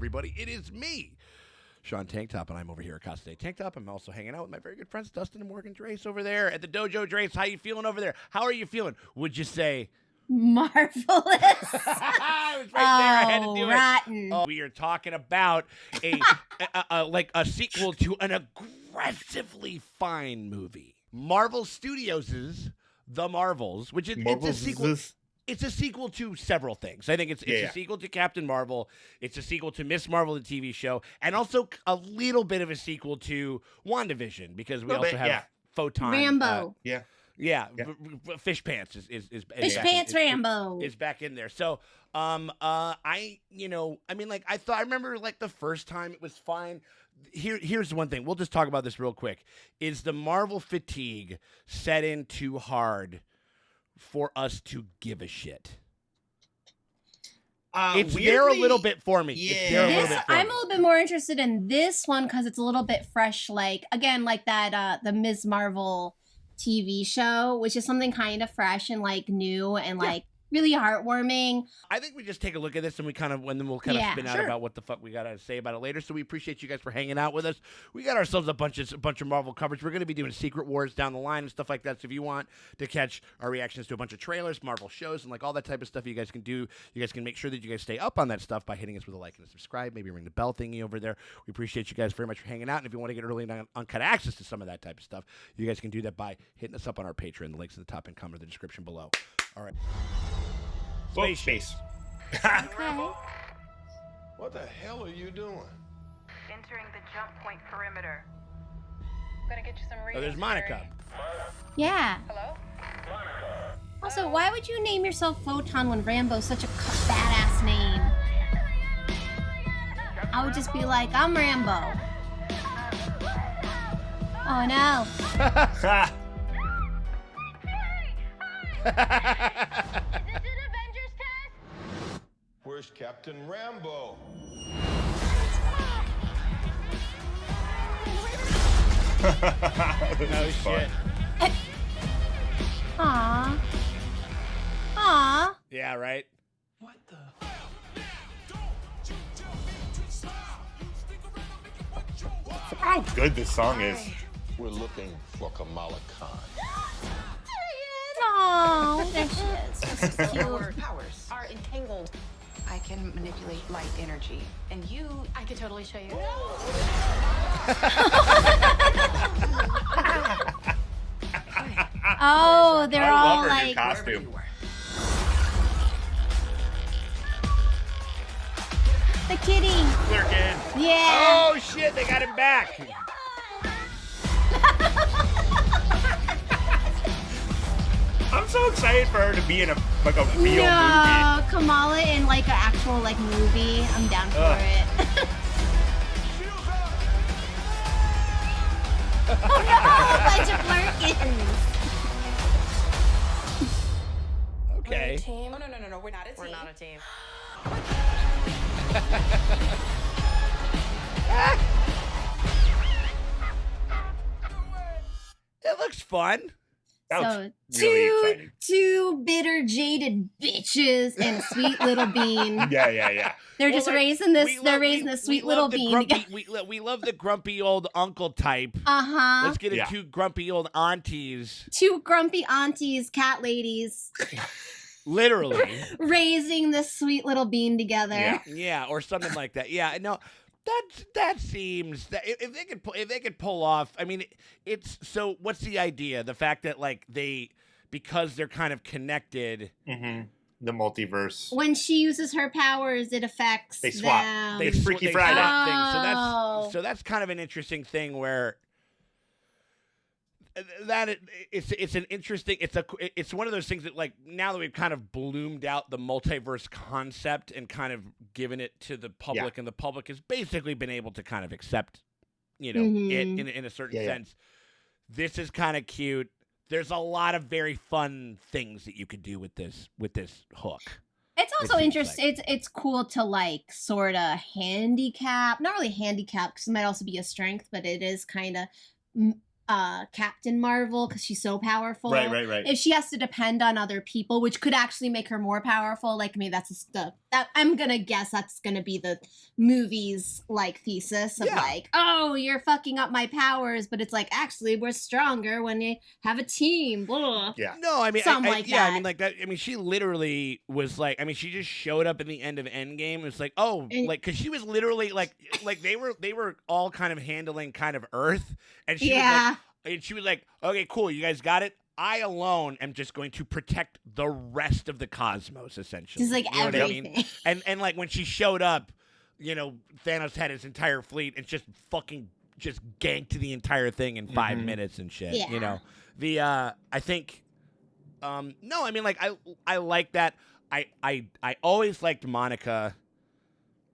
everybody? It is me, Sean Tank Top, and I'm over here at Casa de Tank Top. I'm also hanging out with my very good friends, Dustin and Morgan Drace over there at the Dojo. Drace, how you feeling over there? How are you feeling? Would you say... Marvelous. I was right there. I had to do rotten. it. Oh, we are talking about like a sequel to an aggressively fine movie. Marvel Studios' The Marvels, which it's a sequel. It's a sequel to several things. I think it's a sequel to Captain Marvel. It's a sequel to Miss Marvel, the TV show, and also a little bit of a sequel to WandaVision because we also have Photon. Rambo. Fish Pants is Fish Pants Rambo is back in there. So I remember like the first time it was fine. Here's one thing. We'll just talk about this real quick. Is the Marvel fatigue set in too hard for us to give a shit? It's weirdly, there a little bit for me. Yeah. I'm a little bit more interested in this one because it's a little bit fresh. Like again, like that the Ms. Marvel TV show, which is something kind of fresh and like new and like really heartwarming. I think we just take a look at this and we'll kind of spin out about what the fuck we got to say about it later. So we appreciate you guys for hanging out with us. We got ourselves a bunch of Marvel coverage. We're going to be doing Secret Wars down the line and stuff like that. So if you want to catch our reactions to a bunch of trailers, Marvel shows, and like all that type of stuff, you guys can do. You guys can make sure that you guys stay up on that stuff by hitting us with a like and a subscribe. Maybe ring the bell thingy over there. We appreciate you guys very much for hanging out. And if you want to get early and uncut access to some of that type of stuff, you guys can do that by hitting us up on our Patreon. The links in the top and comment in the description below. All right. Space. Okay. What the hell are you doing? Entering the jump point perimeter. I'm gonna get you some readings. Oh, there's Monica. Yeah. Hello? Also, why would you name yourself Photon when Rambo's such a badass name? I would just be like, I'm Rambo. Oh no. Where's Captain Rambo? No shit. Aww. Aww. Yeah, right. What the? How good this song is. We're looking for Kamala Khan. Oh, there she is. That's cute. Our powers are entangled. I can manipulate light energy. And I could totally show you. Oh, they're I all love her like... new costume. The kitty. Lurking. Yeah. Oh shit, they got him back. I'm so excited for her to be in a real movie. No, Kamala in like an actual like movie. I'm down for it. Oh no, a bunch of Flurkins. Okay. Team? Oh, no, we're not a team. We're not a team. It looks fun. That was really exciting. Two bitter, jaded bitches and a sweet little bean. Yeah. They're just raising this. They're raising this sweet little bean. We love the grumpy old uncle type. Uh-huh. Let's get two grumpy old aunties. Two grumpy aunties, cat ladies. Literally. Raising this sweet little bean together. Yeah, or something like that. Yeah, no. That seems that if they could pull off. I mean, it's so. What's the idea? The fact that like because they're kind of connected. Mm-hmm. The multiverse. When she uses her powers, it affects They swap. them. It's Freaky Friday. Thing. So that's kind of an interesting thing where. It's an interesting it's one of those things that like now that we've kind of bloomed out the multiverse concept and kind of given it to the public and the public has basically been able to kind of accept it in a certain sense. This is kind of cute. There's a lot of very fun things that you could do with this hook. It's also interesting. It's cool to like sort of handicap, not really handicap because it might also be a strength, but it is kind of Captain Marvel because she's so powerful. Right. If she has to depend on other people, which could actually make her more powerful, like, I mean, that's that I'm gonna guess that's gonna be the movie's like thesis of like, oh, you're fucking up my powers, but it's like actually we're stronger when you have a team. Blah. Yeah. No, I mean, Something like yeah, that. I mean, like that. I mean, she literally was like, I mean, she just showed up in the end of Endgame. It's like, oh, like, because she was literally like they were all kind of handling kind of Earth, and she was like, okay, cool, you guys got it. I alone am just going to protect the rest of the cosmos, essentially. Just like you know everything. what I mean? And like when she showed up, you know, Thanos had his entire fleet and just fucking just ganked the entire thing in 5 minutes and shit. Yeah. You know, I think, no, I mean, like I like that. I always liked Monica.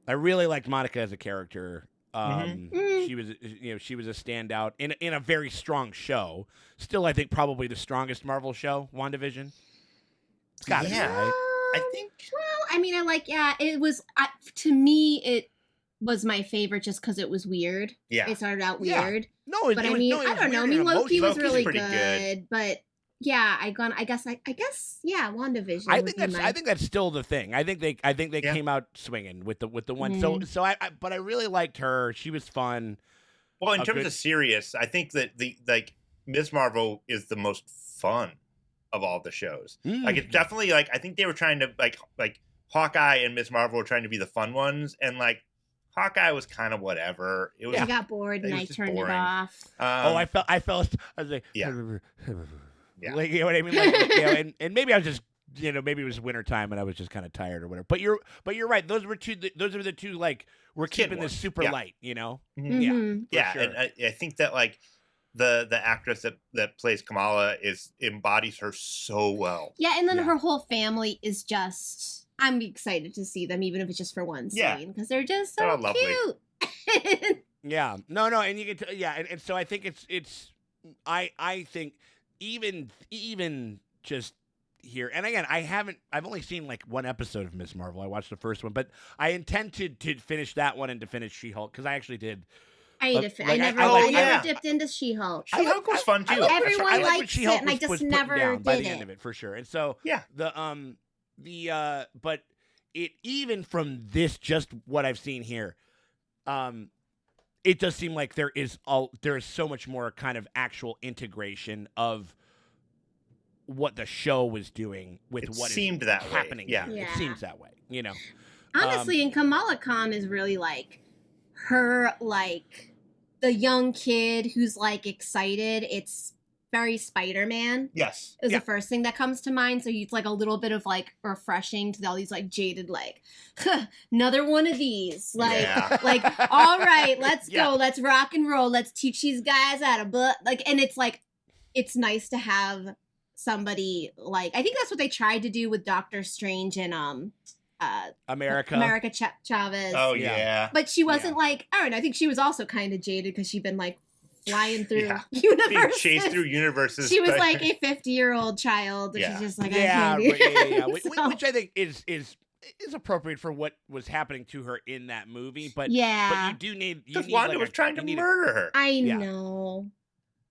I really liked Monica as a character. She was, you know, she was a standout in a very strong show. Still, I think probably the strongest Marvel show, WandaVision. It's gotta be, right? I think. Well, I mean, it was to me it was my favorite just because it was weird. Yeah. It started out Yeah. weird. No, But I mean, I don't know. I mean, Loki was really pretty good, but yeah, I guess, yeah, WandaVision. I think that's still the thing. I think they came out swinging with the one. So but I really liked her. She was fun. Well, in terms of serious, I think that the Ms. Marvel is the most fun of all the shows. Like it's definitely like I think they were trying to like Hawkeye and Ms. Marvel were trying to be the fun ones, and like Hawkeye was kind of whatever. It was. I got bored and I turned it off. I felt. I was like, yeah. Yeah. Like, you know what I mean? Like, you know, and maybe I was just, you know, maybe it was wintertime and I was just kind of tired or whatever. But you're right. Those are the two like we're keeping this super light, you know? Yeah, sure. and I think that like the actress that plays Kamala embodies her so well. Yeah, and then her whole family is just I'm excited to see them, even if it's just for one scene, because they're just so cute. Yeah, no, and you get and so I think it's I think even just here, and again, I've only seen like one episode of Ms. Marvel. I watched the first one, but I intend to finish that one and to finish She-Hulk because I actually did. I never dipped into She-Hulk. She-Hulk was fun too. Everyone likes it, and I just never did by the end of it for sure. And so but it even from this, just what I've seen here, it does seem like there is so much more kind of actual integration of what the show was doing with what seemed is that happening. Way. Yeah. It seems that way, you know. Honestly, and Kamala Khan is really like her, like the young kid who's like excited. It's very Spider-Man. Yes. Is the first thing that comes to mind. So it's like a little bit of like refreshing to all these like jaded, like, another one of these. Like, like, all right, let's go. Let's rock and roll. Let's teach these guys how to like, and it's like, it's nice to have somebody like, I think that's what they tried to do with Doctor Strange and America Chavez. Oh yeah. But she wasn't like, I don't know, I think she was also kind of jaded because she'd been like flying through universes. Being chased through universes. She was like a 50-year-old child. She's just like, which I think is appropriate for what was happening to her in that movie. But you do need because Wanda was trying to murder her. I know.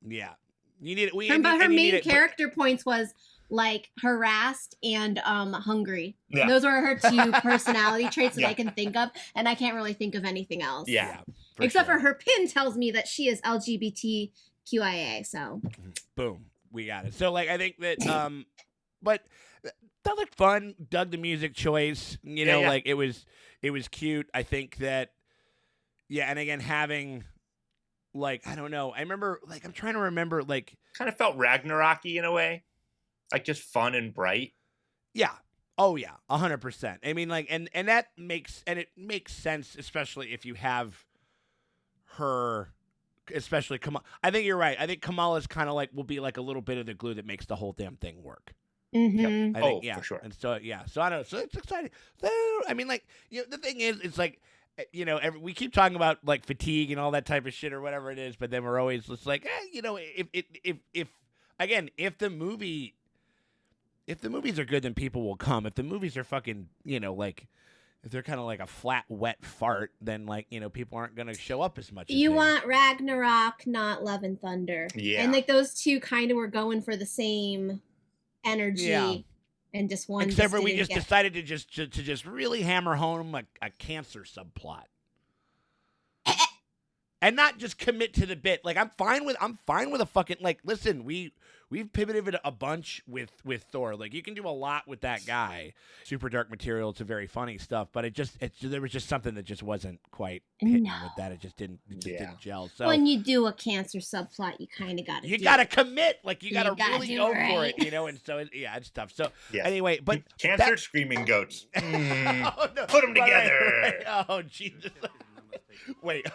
Yeah, you need it. But her main character points was like harassed and hungry. Yeah. Those were her two personality traits that I can think of, and I can't really think of anything else. Yeah. Except for her pin tells me that she is LGBTQIA. So, boom, we got it. So, like, I think that, but that looked fun. Dug the music choice. You know, like it was cute. I think that, and again, having, like, I don't know. I remember, like, I'm trying to remember, like, kind of felt Ragnarok-y in a way, like just fun and bright. Yeah. Oh yeah, 100%. I mean, like, and that makes sense, especially if you have her, especially Kamala. I think you're right. I think Kamala's kind of like will be like a little bit of the glue that makes the whole damn thing work. Mm-hmm. I think, for sure. And so so I don't know. So it's exciting. I mean, like, you know, the thing is, it's like, you know, we keep talking about like fatigue and all that type of shit or whatever it is, but then we're always just like, you know, if again, if the movies are good, then people will come. If the movies are fucking, you know, like, if they're kind of like a flat, wet fart, then like people aren't gonna show up as much. You want Ragnarok, not Love and Thunder. Yeah. And like those two kind of were going for the same energy, and just one. Except for we just decided to just really hammer home a cancer subplot. And not just commit to the bit. Like I'm fine with a fucking like. Listen, we've pivoted a bunch with Thor. Like you can do a lot with that guy. Super dark material. It's a very funny stuff, but there was just something that just wasn't quite hitting with that. It just didn't gel. So when you do a cancer subplot, you kind of got to. You got to commit. Like you got to really go for it. And so it's tough. So anyway, but cancer screaming goats. Oh, no. Put them together. Right. Oh Jesus. Wait,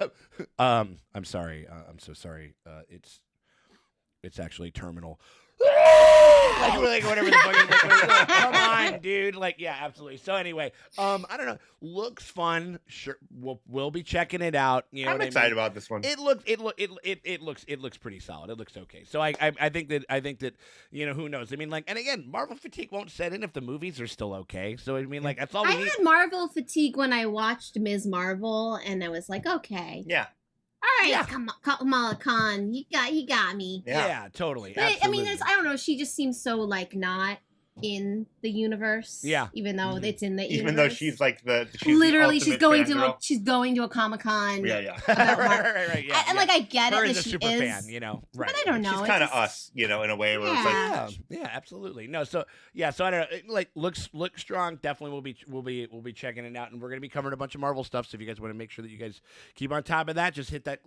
I'm sorry. I'm so sorry. It's actually terminal. like whatever the fuck. Like, come on, dude. Like, yeah, absolutely. So anyway, I don't know. Looks fun. Sure, we'll be checking it out. You know, I'm excited about this one. It looks pretty solid. It looks okay. So I think that who knows? I mean, like, and again, Marvel fatigue won't set in if the movies are still okay. So I mean, like, that's all we need. I had Marvel fatigue when I watched Ms. Marvel, and I was like, okay, yeah. All right, Kamala Khan, you got me. Yeah, totally. But I mean, I don't know. She just seems so like not in the universe. Yeah. Even though it's in the universe. Even though she's like she's going to a Comic-Con. Yeah. right. Yeah. And like I get her it as that a super fan, right. But I don't know. She's kind of us, in a way where it's like yeah, absolutely. No, so I don't know. Like looks strong. Definitely we'll be checking it out, and we're gonna be covering a bunch of Marvel stuff. So if you guys want to make sure that you guys keep on top of that, just hit that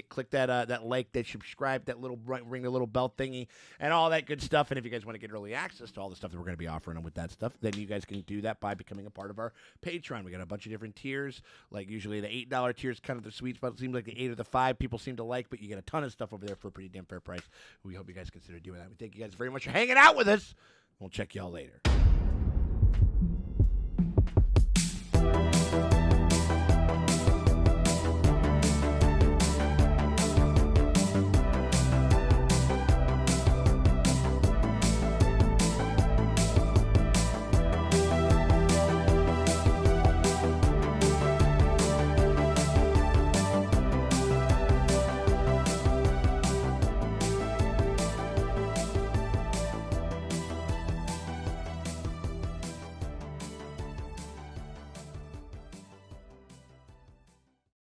click that like, that subscribe, that little ring the little bell thingy, and all that good stuff. And if you guys want to get early access to all the stuff that we're going to be offering them with that stuff, then you guys can do that by becoming a part of our Patreon. We got a bunch of different tiers. Like usually the $8 tier is kind of the sweet spot. It seems like the 8 or the 5 people seem to like, but you get a ton of stuff over there for a pretty damn fair price. We hope you guys consider doing that. We thank you guys very much for hanging out with us. We'll check y'all later.